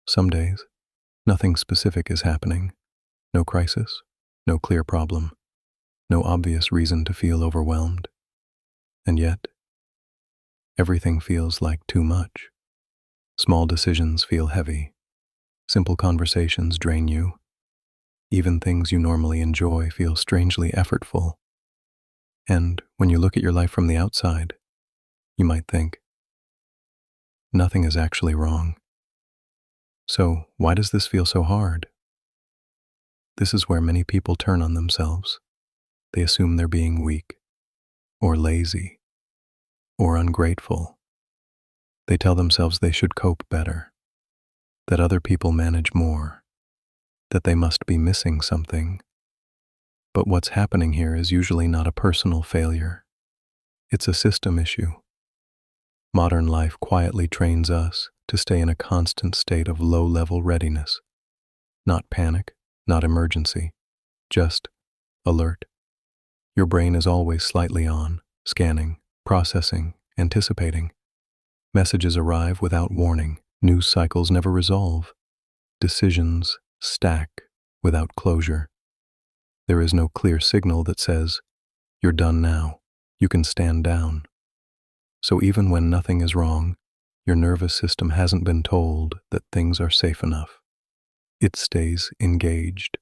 Some days, nothing specific is happening. No crisis, no clear problem, no obvious reason to feel overwhelmed. And yet, everything feels like too much. Small decisions feel heavy. Simple conversations drain you. Even things you normally enjoy feel strangely effortful. And when you look at your life from the outside, you might think, nothing is actually wrong. So why does this feel so hard? This is where many people turn on themselves. They assume they're being weak, or lazy, or ungrateful. They tell themselves they should cope better, that other people manage more, that they must be missing something. But what's happening here is usually not a personal failure. It's a system issue. Modern life quietly trains us to stay in a constant state of low-level readiness. Not panic, not emergency, just alert. Your brain is always slightly on, scanning, processing, anticipating. Messages arrive without warning. News cycles never resolve. Decisions stack without closure. There is no clear signal that says, you're done now, you can stand down. So even when nothing is wrong, your nervous system hasn't been told that things are safe enough. It stays engaged.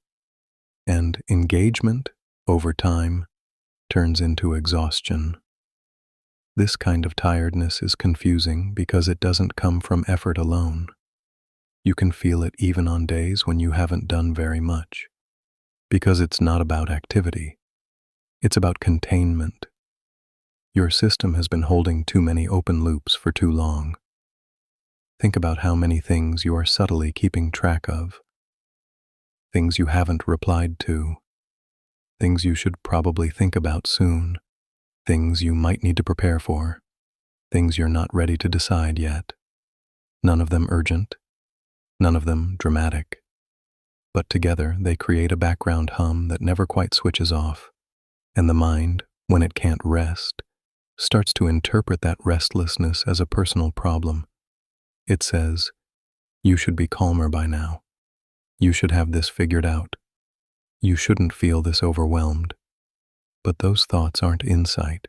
And engagement, over time, turns into exhaustion. This kind of tiredness is confusing because it doesn't come from effort alone. You can feel it even on days when you haven't done very much. Because it's not about activity. It's about containment. Your system has been holding too many open loops for too long. Think about how many things you are subtly keeping track of. Things you haven't replied to. Things you should probably think about soon. Things you might need to prepare for. Things you're not ready to decide yet. None of them urgent. None of them dramatic. But together they create a background hum that never quite switches off. And the mind, when it can't rest, starts to interpret that restlessness as a personal problem. It says, you should be calmer by now. You should have this figured out. You shouldn't feel this overwhelmed. But those thoughts aren't insight.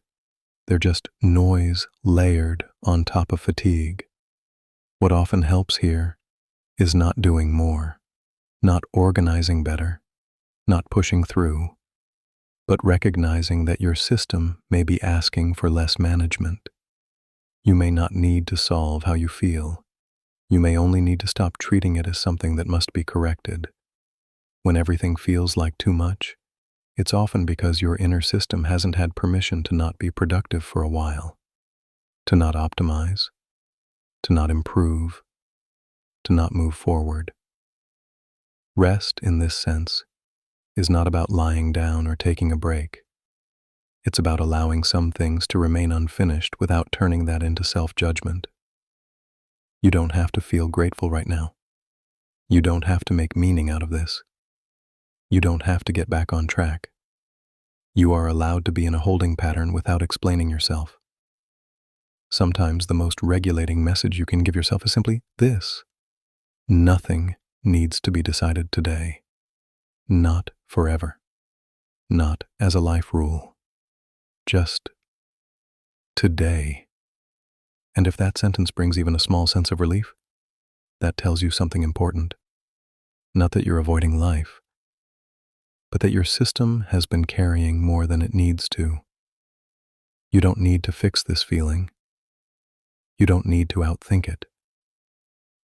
They're just noise layered on top of fatigue. What often helps here is not doing more, not organizing better, not pushing through, but recognizing that your system may be asking for less management. You may not need to solve how you feel. You may only need to stop treating it as something that must be corrected. When everything feels like too much, it's often because your inner system hasn't had permission to not be productive for a while, to not optimize, to not improve, to not move forward. Rest, in this sense, is not about lying down or taking a break. It's about allowing some things to remain unfinished without turning that into self-judgment. You don't have to feel grateful right now. You don't have to make meaning out of this. You don't have to get back on track. You are allowed to be in a holding pattern without explaining yourself. Sometimes the most regulating message you can give yourself is simply this: nothing needs to be decided today. Not forever. Not as a life rule. Just today. And if that sentence brings even a small sense of relief, that tells you something important. Not that you're avoiding life, but that your system has been carrying more than it needs to. You don't need to fix this feeling. You don't need to outthink it.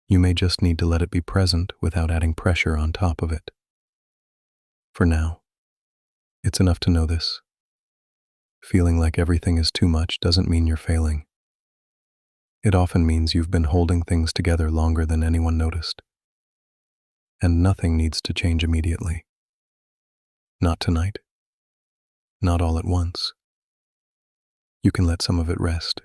You may just need to let it be present without adding pressure on top of it. For now, it's enough to know this. Feeling like everything is too much doesn't mean you're failing. It often means you've been holding things together longer than anyone noticed. And nothing needs to change immediately. Not tonight. Not all at once. You can let some of it rest.